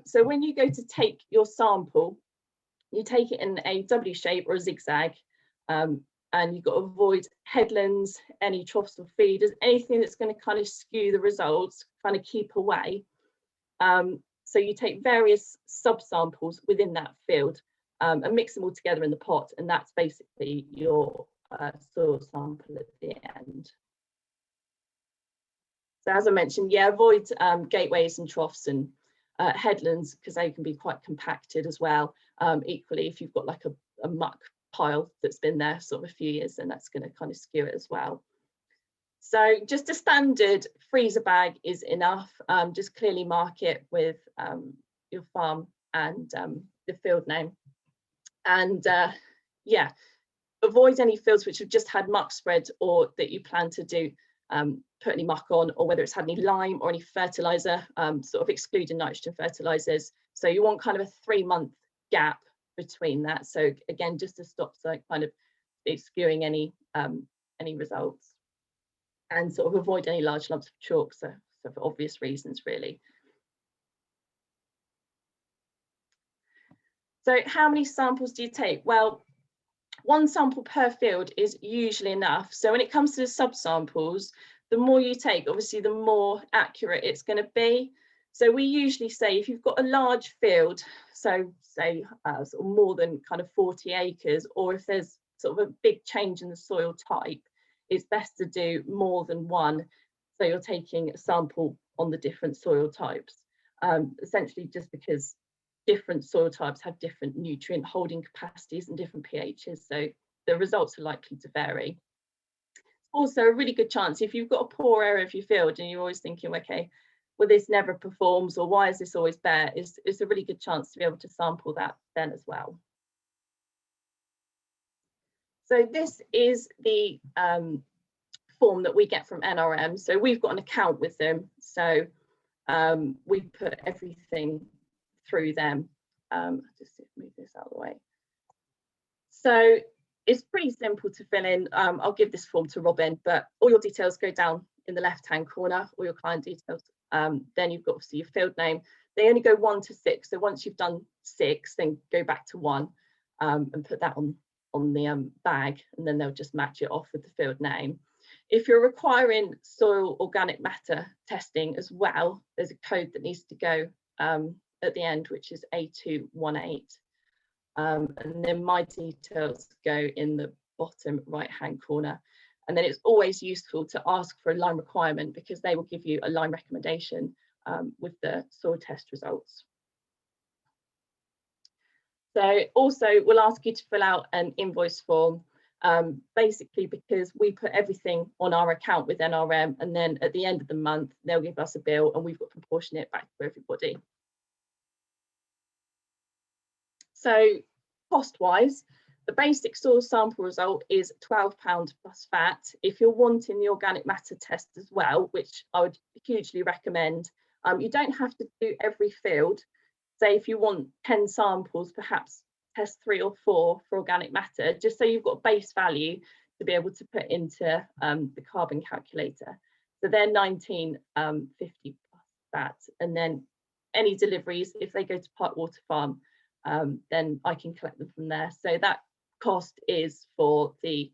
So when you go to take your sample, you take it in a W shape or a zigzag, and you've got to avoid headlands, any troughs or feeders, anything that's going to kind of skew the results, kind of keep away. So you take various sub-samples within that field and mix them all together in the pot, and that's basically your soil sample at the end. So as I mentioned, yeah, avoid gateways and troughs and headlands because they can be quite compacted as well. Equally, if you've got like a muck pile that's been there sort of a few years, then that's going to kind of skew it as well. So just a standard freezer bag is enough. Just clearly mark it with your farm and the field name. And yeah, avoid any fields which have just had muck spread or that you plan to do put any muck on, or whether it's had any lime or any fertilizer, sort of excluding nitrogen fertilizers. So you want kind of a 3-month gap between that. So again, just to stop so kind of skewing any results. And sort of avoid any large lumps of chalk, so for obvious reasons, really. So how many samples do you take? Well, 1 sample per field is usually enough. So when it comes to the sub-samples, the more you take, obviously, the more accurate it's going to be. So we usually say if you've got a large field, so say sort of more than kind of 40 acres, or if there's sort of a big change in the soil type, it's best to do more than 1. So you're taking a sample on the different soil types, essentially just because different soil types have different nutrient holding capacities and different pHs. So the results are likely to vary. Also a really good chance if you've got a poor area of your field and you're always thinking, okay, well, this never performs, or why is this always bare? It's a really good chance to be able to sample that then as well. So this is the form that we get from NRM. So we've got an account with them. So we put everything through them. Just move this out of the way. So it's pretty simple to fill in. I'll give this form to Robin, but all your details go down in the left-hand corner, all your client details. Then you've got obviously your field name. They only go 1 to 6. So once you've done 6, then go back to 1 and put that on the bag, and then they'll just match it off with the field name. If you're requiring soil organic matter testing as well, there's a code that needs to go at the end, which is A218. And then my details go in the bottom right-hand corner. And then it's always useful to ask for a lime requirement because they will give you a lime recommendation with the soil test results. So also we'll ask you to fill out an invoice form, basically because we put everything on our account with NRM, and then at the end of the month, they'll give us a bill and we've got to proportion it back to everybody. So cost-wise, The basic soil sample result is £12 plus VAT. If you're wanting the organic matter test as well, which I would hugely recommend, you don't have to do every field. Say if you want 10 samples, perhaps test 3 or 4 for organic matter, just so you've got base value to be able to put into the carbon calculator. So they're £19.50 plus VAT. And then any deliveries, if they go to Parkwater Farm, then I can collect them from there. So that cost is for the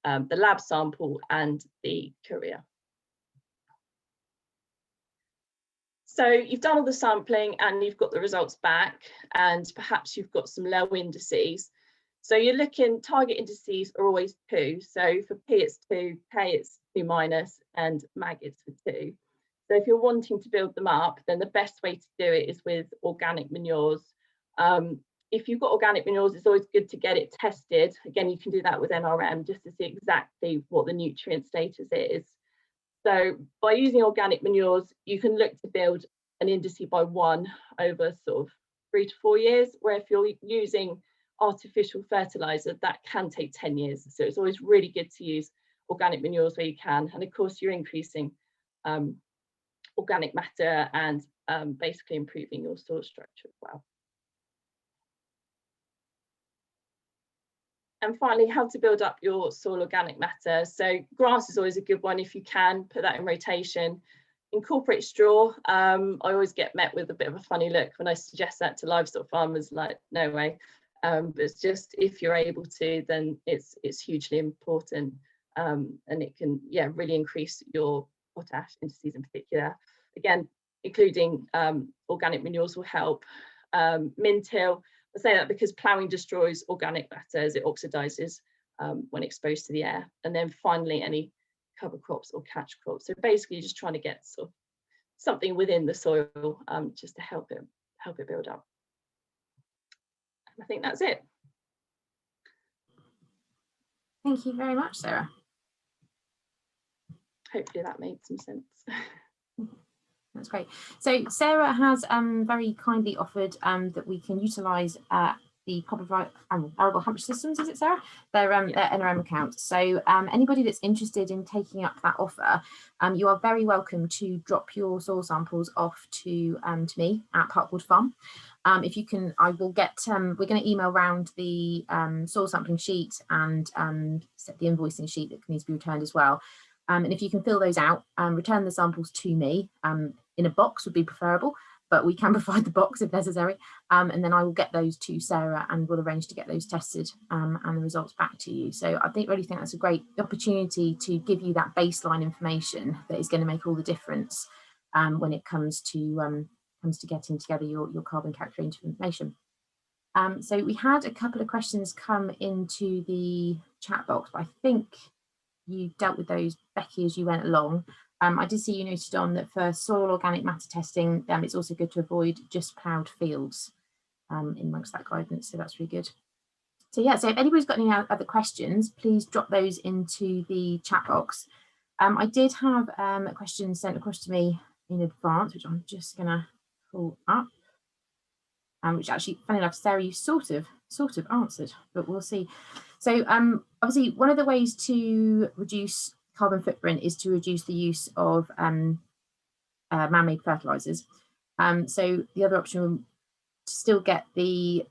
lab sample and the courier. So you've done all the sampling and you've got the results back, and perhaps you've got some low indices. So you're looking, target indices are always 2. So for P it's 2, K it's 2-, and MAG it's for 2. So if you're wanting to build them up, then the best way to do it is with organic manures. If you've got organic manures, it's always good to get it tested. Again, you can do that with NRM just to see exactly what the nutrient status is. So by using organic manures, you can look to build an indice by 1 over sort of 3 to 4 years, where if you're using artificial fertilizer, that can take 10 years. So it's always really good to use organic manures where you can. And of course, you're increasing organic matter and basically improving your soil structure as well. And finally, how to build up your soil organic matter. So grass is always a good one if you can, put that in rotation. Incorporate straw. I always get met with a bit of a funny look when I suggest that to livestock farmers, like, no way. But it's just, if you're able to, then it's hugely important. And it can, yeah, really increase your potash indices in particular. Again, including organic manures will help. Min-till. I say that because ploughing destroys organic matter as it oxidizes when exposed to the air. And then finally, any cover crops or catch crops. So basically, just trying to get sort of something within the soil just to help it build up. And I think that's it. Thank you very much, Sarah. Hopefully that made some sense. That's great. So Sarah has very kindly offered that we can utilise the Arable Hampshire Systems, is it, Sarah? Their NRM account. So anybody that's interested in taking up that offer, you are very welcome to drop your soil samples off to me at Parkwater Farm. If you can, I will get, we're going to email round the soil sampling sheet and set the invoicing sheet that needs to be returned as well. And if you can fill those out, return the samples to me. In a box would be preferable, but we can provide the box if necessary. And then I will get those to Sarah and we'll arrange to get those tested and the results back to you. So I really think that's a great opportunity to give you that baseline information that is going to make all the difference when it comes to getting together your carbon calculator information. So we had a couple of questions come into the chat box, but I think you dealt with those, Becky, as you went along. I did see you noted on that for soil organic matter testing, it's also good to avoid just ploughed fields in amongst that guidance, so that's really good. So yeah, so if anybody's got any other questions, please drop those into the chat box. I did have a question sent across to me in advance, which I'm just going to pull up, which actually, funny enough, Sarah, you sort of answered, but we'll see. So obviously, one of the ways to reduce carbon footprint is to reduce the use of man-made fertilizers. So the other option to still get the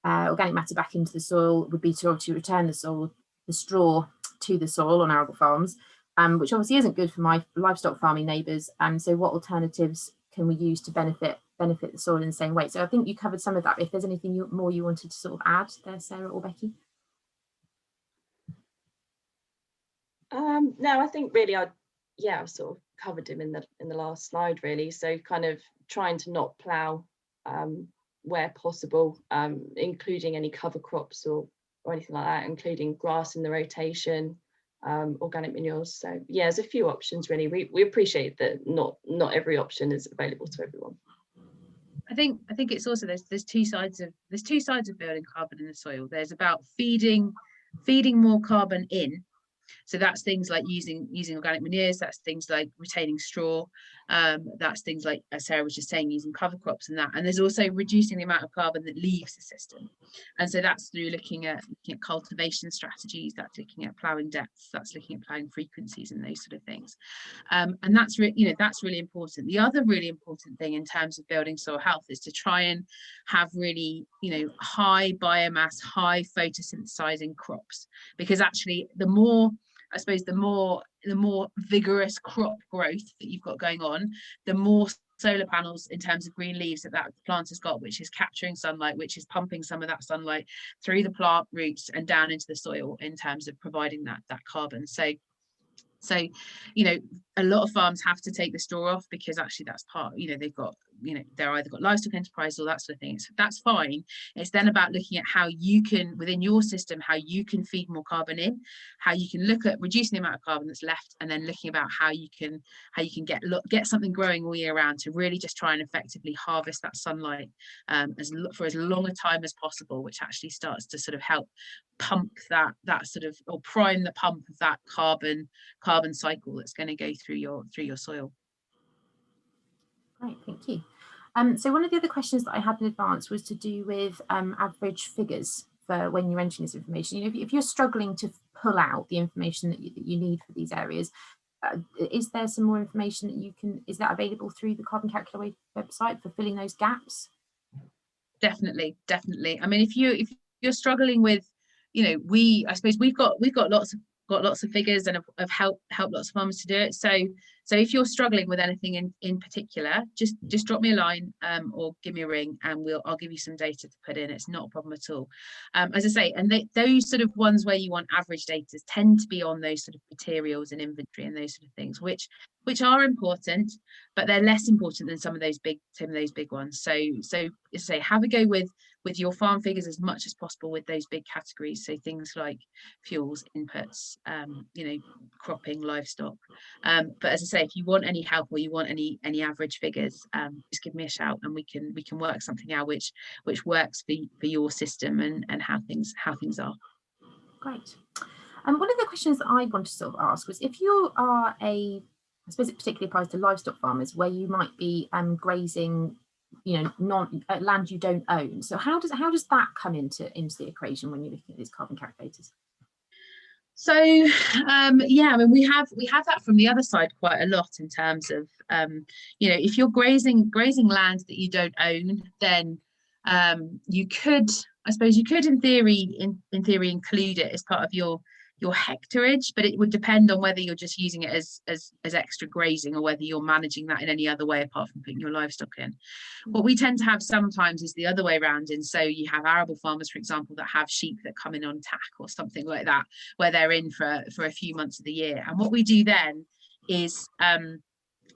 organic matter back into the soil would be to obviously return the straw to the soil on arable farms, which obviously isn't good for my livestock farming neighbours. So what alternatives can we use to benefit the soil in the same way? So I think you covered some of that. If there's anything more you wanted to sort of add there, Sarah or Becky? No, I think really I've sort of covered him in the last slide really. So kind of trying to not plough where possible, including any cover crops or anything like that, including grass in the rotation, organic manures. So yeah, there's a few options really. We appreciate that not every option is available to everyone. I think it's also there's two sides of building carbon in the soil. There's about feeding more carbon in. So that's things like using organic manures, that's things like retaining straw. That's things like, as Sarah was just saying, using cover crops and that. And there's also reducing the amount of carbon that leaves the system. And so that's through looking at cultivation strategies, that's looking at ploughing depths, that's looking at ploughing frequencies and those sort of things. And that's that's really important. The other really important thing in terms of building soil health is to try and have really, high biomass, high photosynthesizing crops, because actually the more vigorous crop growth that you've got going on, the more solar panels in terms of green leaves that plant has got, which is capturing sunlight, which is pumping some of that sunlight through the plant roots and down into the soil in terms of providing that carbon. So, a lot of farms have to take the straw off, because actually that's part, they've got, they're either got livestock enterprise or that sort of thing. So that's fine. It's then about looking at how you can, within your system, how you can feed more carbon in, how you can look at reducing the amount of carbon that's left, and then looking about how you can get something growing all year round to really just try and effectively harvest that sunlight for as long a time as possible, which actually starts to sort of help pump that sort of, or prime the pump of that carbon cycle that's going to go through your soil. Great, thank you. So one of the other questions that I had in advance was to do with average figures for when you're entering this information. If you're struggling to pull out the information that you need for these areas, is there some more information that is that available through the Carbon Calculator website for filling those gaps? Definitely. I mean, if you're struggling with, I suppose we've got lots of figures and have helped lots of farmers to do it. So if you're struggling with anything in particular, just drop me a line or give me a ring, and I'll give you some data to put in. It's not a problem at all. As I say, and those sort of ones where you want average data tend to be on those sort of materials and inventory and those sort of things, which are important, but they're less important than some of those big ones. So as I say, have a go with your farm figures as much as possible with those big categories. So things like fuels, inputs, cropping, livestock. But as I say, if you want any help or you want any average figures, just give me a shout, and we can work something out which works for your system and how things are. Great. One of the questions that I wanted to sort of ask was, if you are I suppose it particularly applies to livestock farmers, where you might be grazing, land you don't own. So how does that come into the equation when you're looking at these carbon calculators? So I mean, we have that from the other side quite a lot in terms of if you're grazing land that you don't own, then you could in theory include it as part of your hectarage, but it would depend on whether you're just using it as extra grazing, or whether you're managing that in any other way apart from putting your livestock in. What we tend to have sometimes is the other way around, and so you have arable farmers, for example, that have sheep that come in on tack or something like that, where they're in for a few months of the year. And what we do then is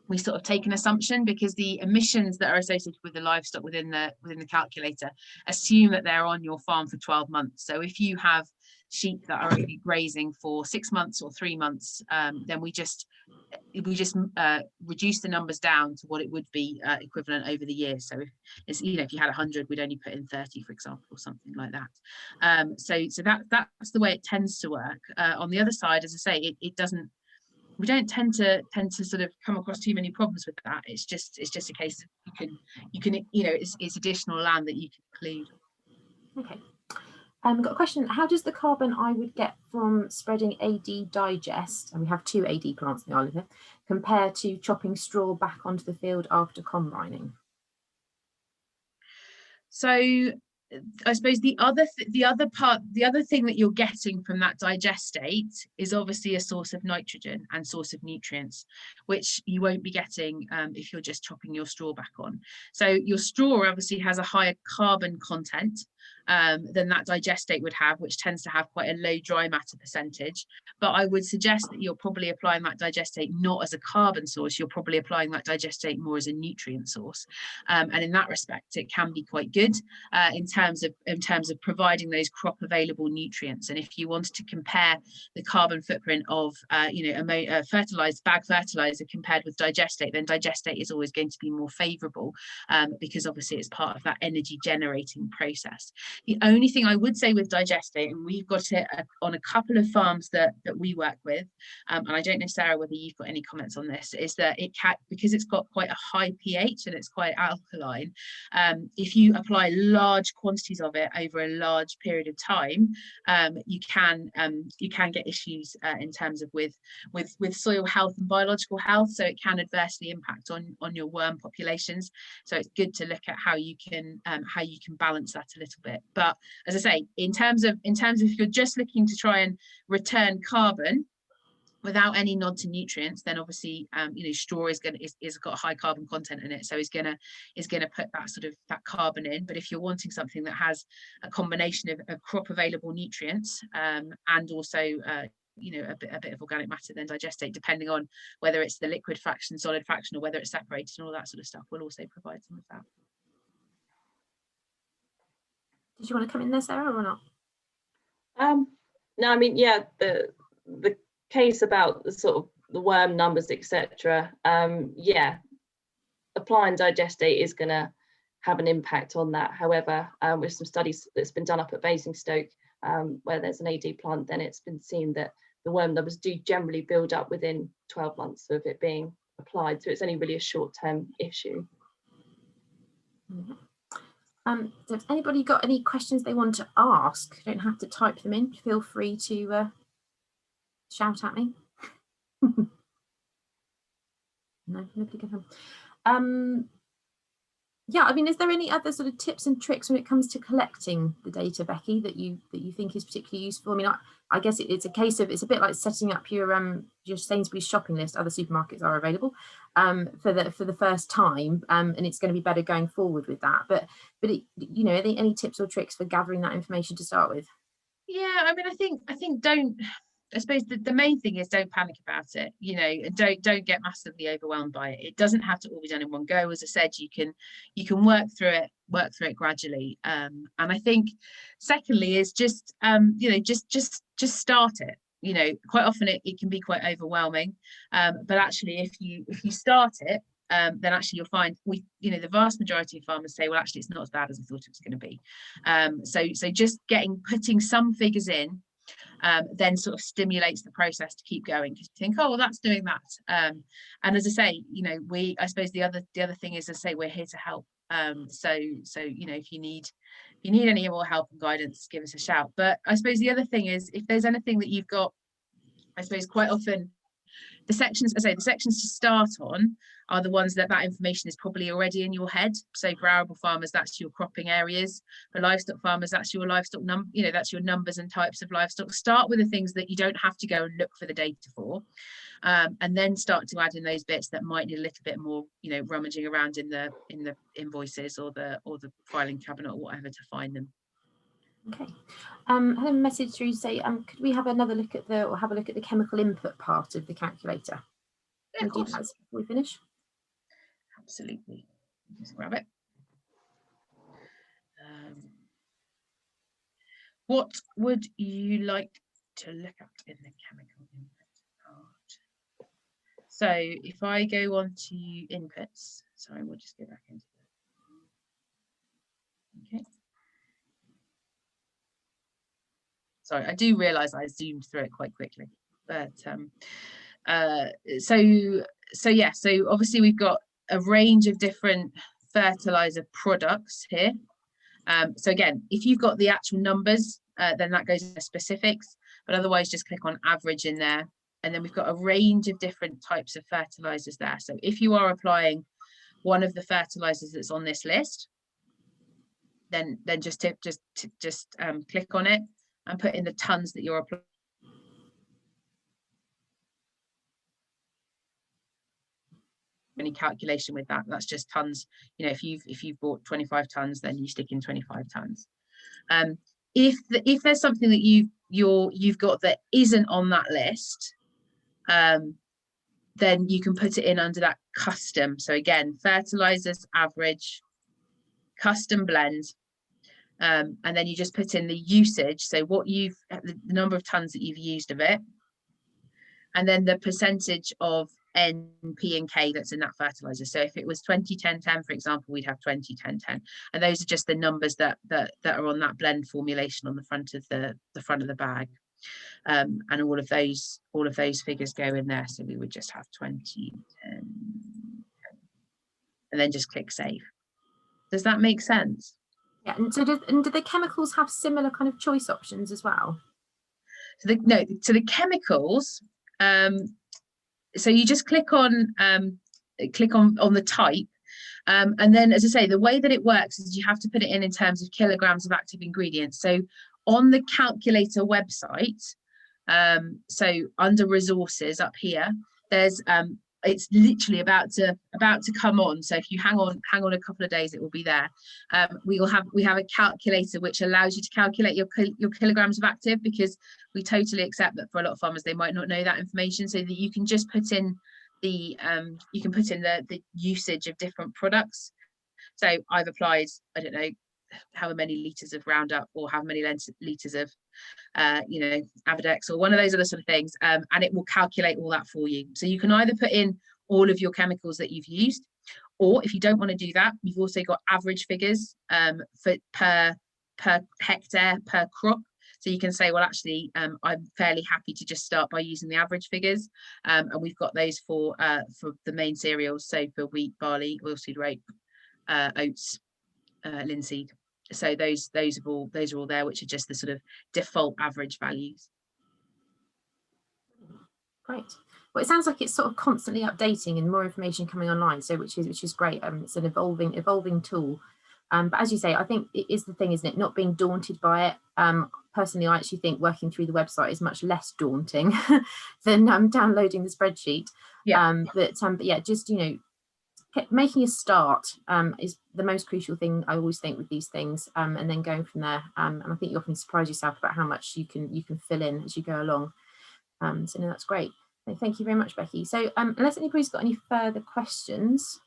we sort of take an assumption, because the emissions that are associated with the livestock within the calculator assume that they're on your farm for 12 months. So if you have sheep that are only grazing for 6 months or 3 months, then we just reduce the numbers down to what it would be equivalent over the year. So if you had 100, we'd only put in 30, for example, or something like that. So that's the way it tends to work. On the other side, as I say, we don't tend to sort of come across too many problems with that. It's just a case of you can it's additional land that you can include. Okay. Got a question. How does the carbon I would get from spreading AD digest, and we have 2 AD plants in the island here, compare to chopping straw back onto the field after combining? So I suppose the other thing that you're getting from that digestate is obviously a source of nitrogen and source of nutrients, which you won't be getting if you're just chopping your straw back on. So your straw obviously has a higher carbon content than that digestate would have, which tends to have quite a low dry matter percentage. But I would suggest that you're probably applying that digestate not as a carbon source, you're probably applying that digestate more as a nutrient source. And in that respect, it can be quite good in terms of providing those crop available nutrients. And if you wanted to compare the carbon footprint of fertilized bag fertilizer compared with digestate, then digestate is always going to be more favorable because obviously it's part of that energy generating process. The only thing I would say with digestate, and we've got it on a couple of farms that we work with, and I don't know, Sarah, whether you've got any comments on this, is that it can, because it's got quite a high pH and it's quite alkaline, if you apply large quantities of it over a large period of time, you can get issues in terms of with soil health and biological health, so it can adversely impact on your worm populations. So it's good to look at how you can balance that a little bit. But as I say, in terms of if you're just looking to try and return carbon without any nod to nutrients, then obviously straw is got high carbon content in it, so is gonna put that carbon in. But if you're wanting something that has a combination of crop available nutrients and also a bit of organic matter, then digestate, depending on whether it's the liquid fraction, solid fraction, or whether it's separated and all that sort of stuff, will also provide some of that. Did you want to come in there, Sarah, or not? No, I mean, yeah, the case about the sort of the worm numbers, etc. Yeah, applying digestate is going to have an impact on that. However, with some studies that's been done up at Basingstoke, where there's an AD plant, then it's been seen that the worm numbers do generally build up within 12 months of it being applied. So it's only really a short-term issue. Mm-hmm. So if anybody got any questions they want to ask, you don't have to type them in. Feel free to shout at me. No, nobody can. Yeah, I mean, is there any other sort of tips and tricks when it comes to collecting the data, Becky, that you think is particularly useful? I mean, I guess it's a case of, it's a bit like setting up your Sainsbury's shopping list. Other supermarkets are available for the first time, and it's going to be better going forward with that. But are there any tips or tricks for gathering that information to start with? Yeah, I mean, I think don't. I suppose the main thing is don't panic about it, and don't get massively overwhelmed by it. It doesn't have to all be done in one go. As I said, you can work through it gradually. And I think secondly is just start it. Quite often it can be quite overwhelming, but actually if you start it, then actually you'll find the vast majority of farmers say, well, actually it's not as bad as I thought it was going to be. So just putting some figures in then sort of stimulates the process to keep going, because you think, oh, well, that's doing that. And as I say, I suppose the other thing is, as I say, we're here to help. So if you need any more help and guidance, give us a shout. But I suppose the other thing is, if there's anything that you've got, I suppose quite often the sections to start on are the ones that information is probably already in your head. So for arable farmers, that's your cropping areas. For livestock farmers, that's your livestock that's your numbers and types of livestock. Start with the things that you don't have to go and look for the data for, and then start to add in those bits that might need a little bit more, rummaging around in the invoices or the filing cabinet or whatever to find them. Okay. I had a message through say, could we have another look at the chemical input part of the calculator? Yeah, of course. Before we finish? Absolutely. Just grab it. What would you like to look at in the chemical input part? So if I go on to inputs, sorry, we'll just go back into it. Okay. Sorry, I do realise I zoomed through it quite quickly, but so obviously we've got a range of different fertilizer products here. So again, if you've got the actual numbers, then that goes into specifics, but otherwise just click on average in there, and then we've got a range of different types of fertilizers there. So if you are applying one of the fertilizers that's on this list, then just click on it and put in the tons that you're applying. Any calculation with that's just tons. If you've bought 25 tons, then you stick in 25 tons. If there's something that you've got that isn't on that list, then you can put it in under that custom. So again, fertilizers, average, custom blend, and then you just put in the usage, so the number of tons that you've used of it, and then the percentage of N, P and K that's in that fertilizer. So if it was 20, 10, 10, for example, we'd have 20, 10, 10. And those are just the numbers that are on that blend formulation on the front of the bag. And all of those figures go in there. So we would just have 20, 10, 10, and then just click save. Does that make sense? Yeah, and so do the chemicals have similar kind of choice options as well? So the chemicals, so you just click on the type, and then, as I say, the way that it works is you have to put it in terms of kilograms of active ingredients. So on the calculator website, so under resources up here, there's it's literally about to come on. So if you hang on a couple of days, it will be there. We have a calculator which allows you to calculate your kilograms of active, because we totally accept that for a lot of farmers they might not know that information, so that you can just put in the usage of different products. So I've applied, I don't know, however many litres of Roundup, or how many litres of Avadex, or one of those other sort of things, and it will calculate all that for you. So you can either put in all of your chemicals that you've used, or if you don't want to do that, you've also got average figures for per hectare per crop. So you can say, well, actually, I'm fairly happy to just start by using the average figures, and we've got those for the main cereals, so for wheat, barley, oilseed rape, oats, linseed. So those are all there, which are just the sort of default average values. Great. Well, it sounds like it's sort of constantly updating and more information coming online, so which is great. It's an evolving tool. But as you say, I think it is the thing, isn't it? Not being daunted by it. Personally, I actually think working through the website is much less daunting than downloading the spreadsheet. Yeah. But yeah, just making a start is the most crucial thing, I always think, with these things, and then going from there. And I think you often surprise yourself about how much you can fill in as you go along. So no, that's great. So thank you very much, Becky. So unless anybody's got any further questions,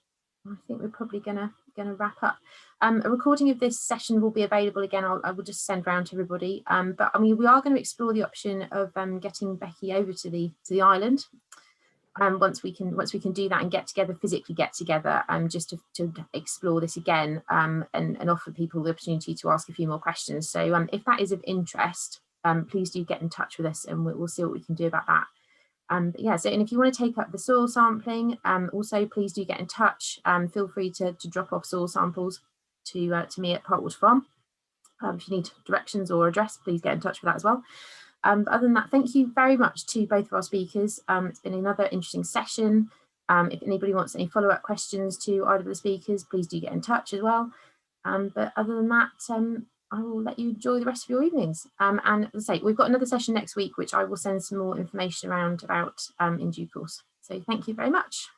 I think we're probably gonna wrap up. A recording of this session will be available again. I will just send round to everybody. But I mean, we are going to explore the option of getting Becky over to the island. Once we can do that and physically get together, just to explore this again, and offer people the opportunity to ask a few more questions. So if that is of interest, please do get in touch with us, and we'll see what we can do about that. But yeah, so, and if you want to take up the soil sampling, also please do get in touch. Feel free to drop off soil samples to me at Parkwater Farm. If you need directions or address, please get in touch with that as well. But other than that, thank you very much to both of our speakers. It's been another interesting session. If anybody wants any follow-up questions to either of the speakers, please do get in touch as well. But other than that, I will let you enjoy the rest of your evenings. And as I say, we've got another session next week, which I will send some more information around about in due course. So thank you very much.